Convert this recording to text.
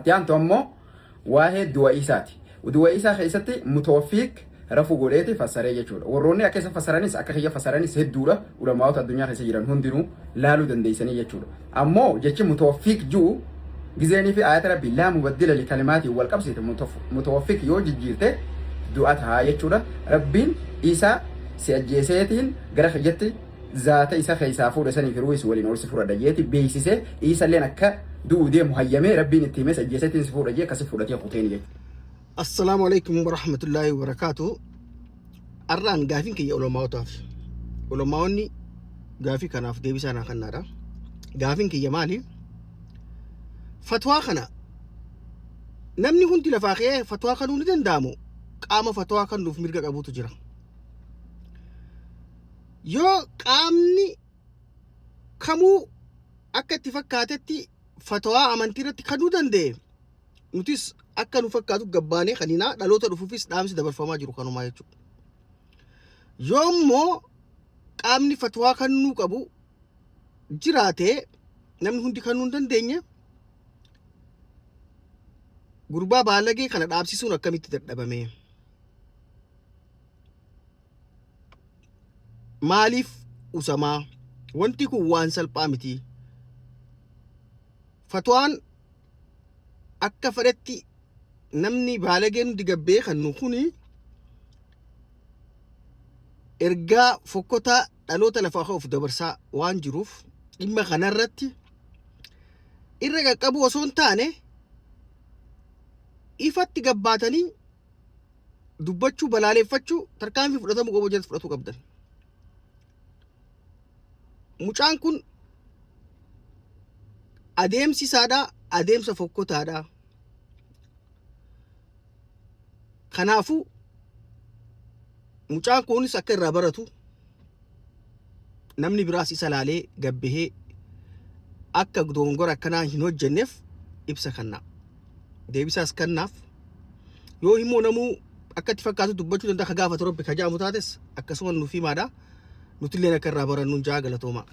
Tiyaan tommo waa'ee du'a isaati. Du'a isaa keessatti mutawaffiq rafu godheeti fassaree jechuudha. Warroonni akka isa fassaranis akka kiyya fassaranis hedduudha. Ulamaa'ota addunyaa keessa jiran hundinuu laaluu dandeessanii jechuudha. Ammoo jechi mutawaffiq juu gizeenii fi ayata rabbii laa mubaddila li kalimaatiin wal qabsiite mutawaffiq yoo jijjiirte du'a ta'a jechuudha. Rabbiin isaa si ajjeeseetiin gara kiyyatti zaata isa keessaa fuudha sanii fi ruuis waliin ol si fudhadha jeeti beeksisee isalleen akka du'u deemu hayyamee rabbiin itti himee ajjeeseetiin si fuudha jee akkasi fudhatee kuteen jechuudha. Assalamu alaikum warahmatullahi wabarakatuh. Arraan gaafin kiyya ulamaawotaaf. Ulamaawonni gaafii kanaaf deebisaa naa kennaadha. Gaafin kiyya maali? Fatwaa kana namni hundi lafaa ka'ee fatwaa kanuu ni danda'amu. Qaama fatwaa kanuuf mirga qabuutu jira. Yoo qaamni kamuu akka itti fakkaatetti fatwaa amantii irratti kanuu danda'e nutis akka nu fakkaatu gabbaanee kanina dhaloota dhufuufis dhaamsi dabarfamaa jiru kanumaa jechuudha. Yoommoo qaamni fatwaa kanuu qabu jiraate namni hundi kanuu hin dandeenye gurbaa baalagee kana dhaabsisuun akkamitti dadhabame? Maaliif usamaa? Wanti kun waan salphaa miti. Fatwaan akka fedhetti namni baalageen digabbee kan kuni ergaa fokkotaa dhaloota lafaa of dabarsaa waan jiruuf dhimma kanarratti irra qaqqabu osoo hin taane ifatti gabbaatanii dubbachuu balaaleeffachuu tarkaanfii fudhatamu qabu jedhu fudhatu qabdan. Mucaan kun adeemsi isaadhaa adeemsa fokkotaadhaa. Kanaafuu mucaan kunis akka irraa baratu namni biraas isa laalee gabbahee akka dogongora akkanaa hin hojjenneef ibsa kenna. Deebisaas kennaaf. Yoo immoo namuu akka itti fakkaatu dubbachuu danda'a gaafa torbe kajaamu taates akkasuma nuuf himaadha. Nutillee akka irraa barannu jaa galatooma.